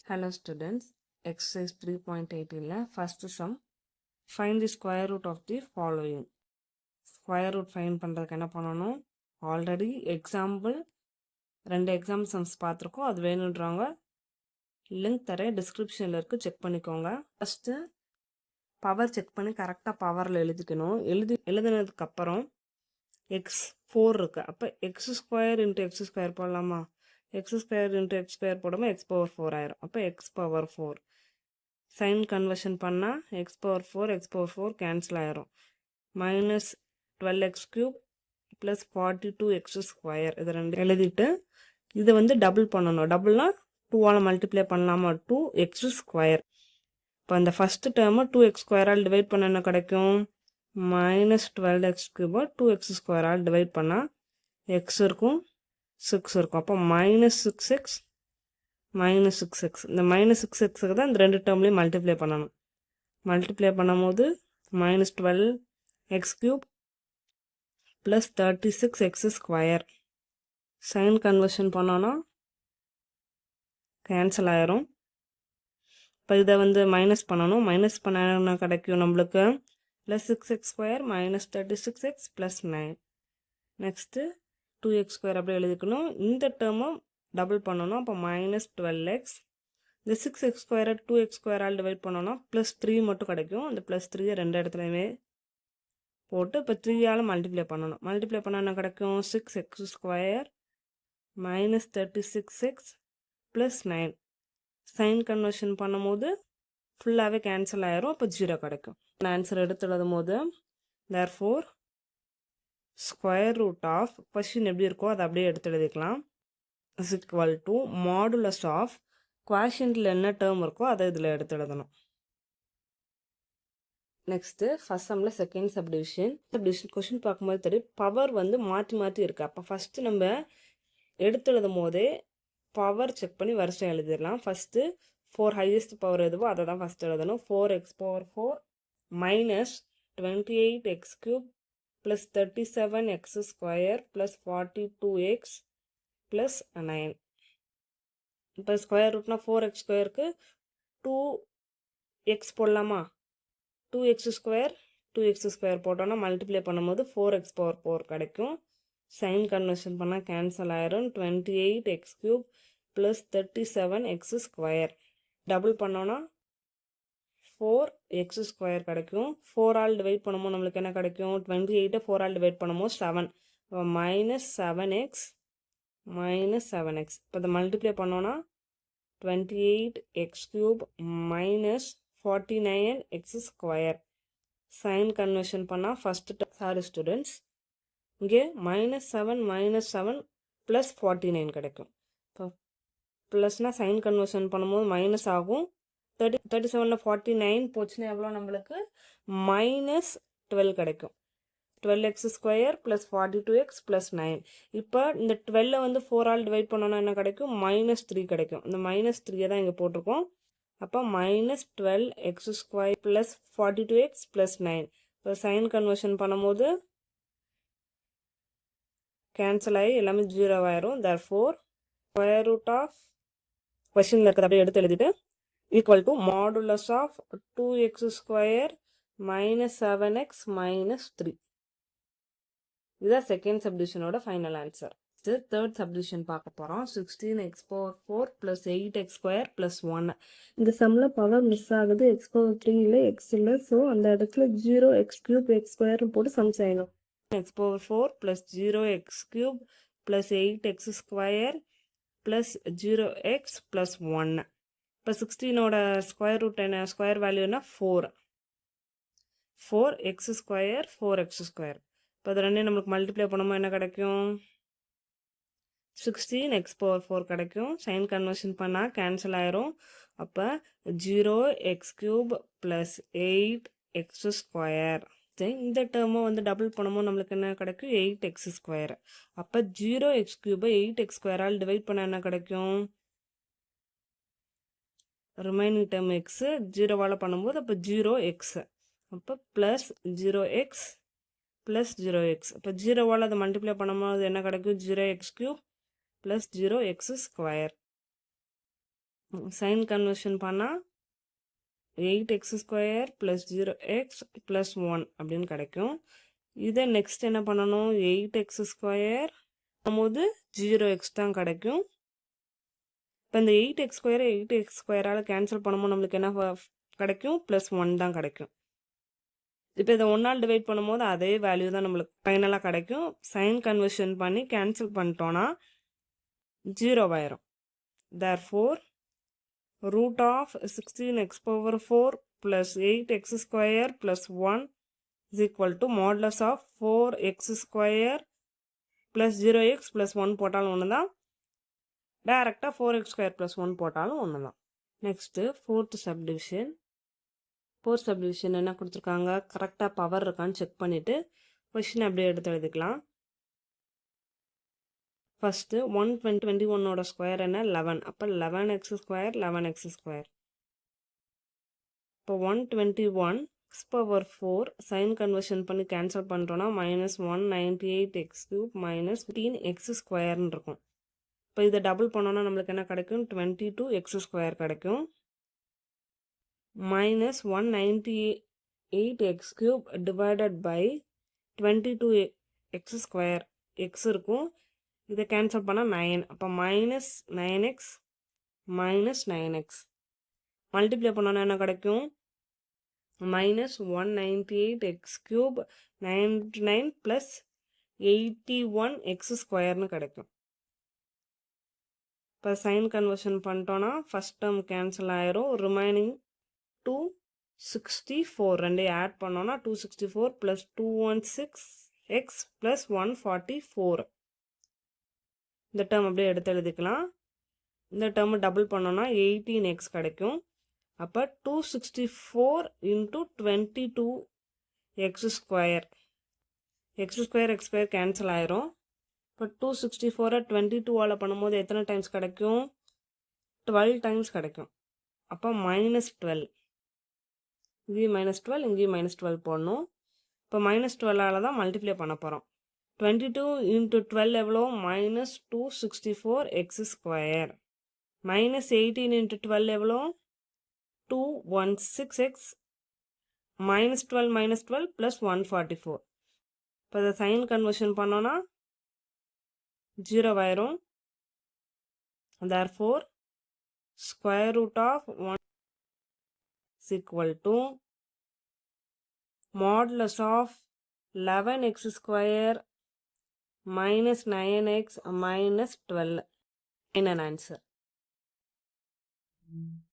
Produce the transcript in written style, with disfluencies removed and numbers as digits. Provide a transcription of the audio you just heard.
Hello students, exercise 3.8 இல்ல first sum, find the square root of the following. Square root find பண்றதுக்கு என்ன பண்ணணும்? Already example 2 example sums பார்த்திருக்கோம். அது வேணும்ன்றாங்க. Link தரேன், டிஸ்கிரிப்ஷன்ல இருக்கு, செக் பண்ணிக்கோங்க. ஃபர்ஸ்ட் பவர் செக் பண்ணி கரெக்டாக பவரில் எழுதிக்கணும். எழுதினதுக்கு அப்புறம் x4 இருக்கு. அப்போ x square into x square போடலாமா? X square into x square போடாமல் எக்ஸ் பவர் 4 ஆயிரும். அப்போ எக்ஸ் பவர் 4 சைன் கன்வர்ஷன் பண்ணால் எக்ஸ் பவர் 4 கேன்சல் ஆயிரும். Minus 12x³ plus 42x square இது ரெண்டு எழுதிட்டு இதை வந்து டபுள் பண்ணணும். டபுள்னா 2ஆல் மல்டிப்ளை பண்ணலாமா? 2x square. இப்போ அந்த ஃபஸ்ட்டு டேர்மை 2x ஸ்கொயரால் டிவைட் பண்ண என்ன கிடைக்கும்? மைனஸ் 12x³ 2x ஸ்கொயரால் டிவைட் பண்ணால் எக்ஸ் இருக்கும், 6 இருக்கும். அப்போ மைனஸ் 6x மைனஸ் 6x. இந்த மைனஸ் 6xக்கு தான் இந்த ரெண்டு டேர்ம்லேயும் மல்டிப்ளை பண்ணணும். மல்டிப்ளை பண்ணும்போது minus 12x³ plus 36x square. Sign conversion பண்ணோன்னா கேன்சல் ஆயிரும். இப்போ இதை வந்து மைனஸ் பண்ணணும். மைனஸ் பண்ண கிடைக்கும் நம்மளுக்கு plus 6x square minus 36x plus 9. Next 2x square அப்படியே எழுதிக்கணும். இந்த டேர்மும் டபுள் பண்ணணும். அப்போ மைனஸ் 12x. இந்த 6x ஸ்கொயரை 2x ஸ்கொயரால் டிவைட் பண்ணோன்னா ப்ளஸ் 3 மட்டும் கிடைக்கும். அந்த ப்ளஸ் 3 ரெண்டு இடத்துலையுமே போட்டு இப்போ 3ஆல் மல்டிப்ளை பண்ணணும். மல்டிப்ளை பண்ணால் என்ன கிடைக்கும்? 6x square minus 36x plus 9. Sign conversion பண்ணும்போது ஃபுல்லாகவே கேன்சல் ஆயிரும். அப்போ 0 கிடைக்கும். ஆன்சர் எடுத்து எழுதும் போது therefore square root of question எப்படி இருக்கோ அதை அப்படியே எடுத்து எழுதிக்கலாம். Is equal to modulus of குவாஷியன்ட்டில் என்ன டேர்ம் இருக்கோ அதை இதில் எடுத்து எழுதணும். நெக்ஸ்ட்டு ஃபஸ்ட் சம்மில் செகண்ட் சப்டிவிஷன் கொஸ்டின் பார்க்கும்போது தெரியும் பவர் வந்து மாற்றி மாற்றி இருக்குது. அப்போ ஃபஸ்ட்டு நம்ம எடுத்து எழுதும் போதே பவர் செக் பண்ணி வரிசை எழுதிடலாம். ஃபஸ்ட்டு 4 ஹையஸ்ட் பவர் எதுவோ அதை தான் ஃபஸ்ட் எழுதணும். 4x power 4 minus 28x³ plus 37x square plus 42x plus 9. இப்போ ஸ்கொயர் ரூட்னா 4x ஸ்கொயருக்கு 2x போடலாமா? 2x ஸ்கொயர் 2x ஸ்கொயர் போட்டோன்னா மல்டிப்ளை பண்ணும்போது 4x பவர் 4 கிடைக்கும். சைன் கன்வர்ஷன் பண்ணால் கேன்சல் ஆயிரும். 28x³ plus 37x square double பண்ணோன்னா 4x ஸ்கொயர் கிடைக்கும். 4ஆல் டிவைட் பண்ணும்போது நம்மளுக்கு என்ன கிடைக்கும்? 28 4ஆல் டிவைட் பண்ணும்போது 7. Minus 7x minus 7x. இப்போ இதை மல்டிப்ளை பண்ணோன்னா 28x³ minus 49x square. Sign conversion பண்ணால் ஃபஸ்ட்டு சாரி ஸ்டூடெண்ட்ஸ் இங்கே மைனஸ் 7 ப்ளஸ் 49 கிடைக்கும். இப்போ ப்ளஸ்னால் சைன் கன்வர்ஷன் பண்ணும்போது மைனஸ் ஆகும். 37ல் 49 போச்சுன்னா எவ்வளோ நம்மளுக்கு? மைனஸ் 12 கிடைக்கும். 12x square plus 42x plus 9. இப்போ இந்த 12 வந்து 4ஆல் டிவைட் பண்ணோன்னா என்ன கிடைக்கும்? மைனஸ் 3 கிடைக்கும். இந்த மைனஸ் 3 தான் இங்கே போட்டிருக்கோம். அப்போ minus 12x square plus 42x plus 9. இப்போ சைன் கன்வர்ஷன் பண்ணும்போது கேன்சல் ஆகி எல்லாமே 0 ஆயிரும். தேர்ஃபோர் ஸ்கொயர் ரூட் ஆஃப் கொஸ்டினில் இருக்கிறத அப்படியே எடுத்து எழுதிட்டு equal to modulus of 2x square minus 7x minus 3. இதுதான் செகண்ட் சப்டிவிஷனோட ஃபைனல் ஆன்சர். தேர்ட் சப்டிவிஷன் பார்க்க போகிறோம். 16x power 4 plus 8x square plus 1. இந்த சம்மில் பவர் மிஸ் ஆகுது. x பவர் 3 இல்லை, x இல்லை. ஸோ அந்த இடத்துல 0x³ x ஸ்கொயர்னு போட்டு சம் செய்யணும். x power 4 plus 0x³ plus 8x square plus 0x plus 1. இப்போ 16ஓட ஸ்கொயர் ரூட் என்ன? ஸ்கொயர் வேல்யூனா 4x ஸ்கொயர் 4x ஸ்கொயர். இப்போ அது ரெண்டையும் நம்மளுக்கு மல்டிப்ளை பண்ணும்போது என்ன கிடைக்கும்? 16x பவர் 4 கிடைக்கும். சைன் கன்வர்ஷன் பண்ணால் கேன்சல் ஆயிரும். அப்போ 0x³ ப்ளஸ் 8x ஸ்கொயர். இந்த டேர்மை வந்து டபுள் பண்ணும்போது நம்மளுக்கு என்ன கிடைக்கும்? 8x square. அப்போ 0x³ 8x ஸ்கொயரால் டிவைட் பண்ண என்ன கிடைக்கும்? ரிமைனிங் டேர்ம் எக்ஸு 0வால் பண்ணும்போது அப்போ 0x. அப்போ ப்ளஸ் 0x ப்ளஸ் 0x. இப்போ 0வால் அதை மல்டிப்ளை பண்ணும்போது என்ன கிடைக்கும்? 0x³ plus 0x square. Sign conversion பண்ணால் 8x square plus 0x plus 1 அப்படின்னு கிடைக்கும். இதை நெக்ஸ்ட் என்ன பண்ணணும், 8x ஸ்கொயர் போது 0x தான் கிடைக்கும். இப்போ இந்த 8x ஸ்கொயரை 8x ஸ்கொயரால் கேன்சல் பண்ணும்போது நம்மளுக்கு என்ன கிடைக்கும், ப்ளஸ் 1 தான் கிடைக்கும். இப்போ இதை 1ஆல் டிவைட் பண்ணும்போது அதே வேல்யூ தான் நம்மளுக்கு ஃபைனலாக கிடைக்கும். சைன் கன்வர்ஷன் பண்ணி கேன்சல் பண்ணிட்டோன்னா 0 ஆயிரும். therefore root of 16x power 4 plus 8x square plus 1 is equal to modulus of 4x square plus 0x plus 1 போட்டாலும் ஒன்று தான், டைரெக்டாக 4x square plus 1 போட்டாலும் ஒன்று தான். Next fourth subdivision. Fourth subdivision என்ன கொடுத்துருக்காங்க, கரெக்டாக பவர் இருக்கான்னு செக் பண்ணிவிட்டு கொஷின் அப்படியே எடுத்து எழுதிக்கலாம். ஃபஸ்ட்டு 121ஓட ஸ்கொயர் என்ன 11, அப்போ 11x ஸ்கொயர் 11x ஸ்கொயர். இப்போ 121 x பவர் 4 சைன் கன்வர்ஷன் பண்ணி கேன்சல் பண்ணுறோன்னா -198x³ -15x ஸ்கொயர்னு இருக்கும். இப்போ இதை டபுள் பண்ணோன்னா நம்மளுக்கு என்ன கிடைக்கும், 22x ஸ்கொயர் கிடைக்கும். -198x³ divided by 22x square, X இருக்கும். இதை கேன்சல் பண்ணால் 9, அப்போ -9x -9x மல்டிப்ளை பண்ணோன்னா என்ன கிடைக்கும், -198x³ 99 + 81x ஸ்கொயர்னு கிடைக்கும். இப்போ சைன் கன்வர்ஷன் பண்ணிட்டோன்னா ஃபஸ்ட் டேர்ம் கேன்சல் ஆயிரும். ரிமைனிங் 264 ரெண்டையும் ஆட் பண்ணோன்னா 264 + 216x + 144. இந்த டேர்ம் அப்படியே எடுத்து எழுதிக்கலாம். இந்த டேர்ம் டபுள் பண்ணோன்னா 18x கிடைக்கும். அப்போ 264 × 22x square, x square cancel ஆயிரும். இப்போ 264 22ஆல் பண்ணும்போது எத்தனை டைம்ஸ் கிடைக்கும், 12 டைம்ஸ் கிடைக்கும். அப்போ -12, இங்கேயும் -12 இங்கேயும் -12 போடணும். இப்போ -12ஆல் தான் மல்டிப்ளை பண்ண போகிறோம். 22 × 12 எவ்வளோ, -264x ஸ்கொயர். -18 × 12 எவ்வளோ, 216x -12 -12 + 144. இப்போ இதை சைன் கன்வர்ஷன் பண்ணோன்னா 0 ஆயிரும். therefore square root of 1 is equal to modulus of 11x square -9x -12 in an answer.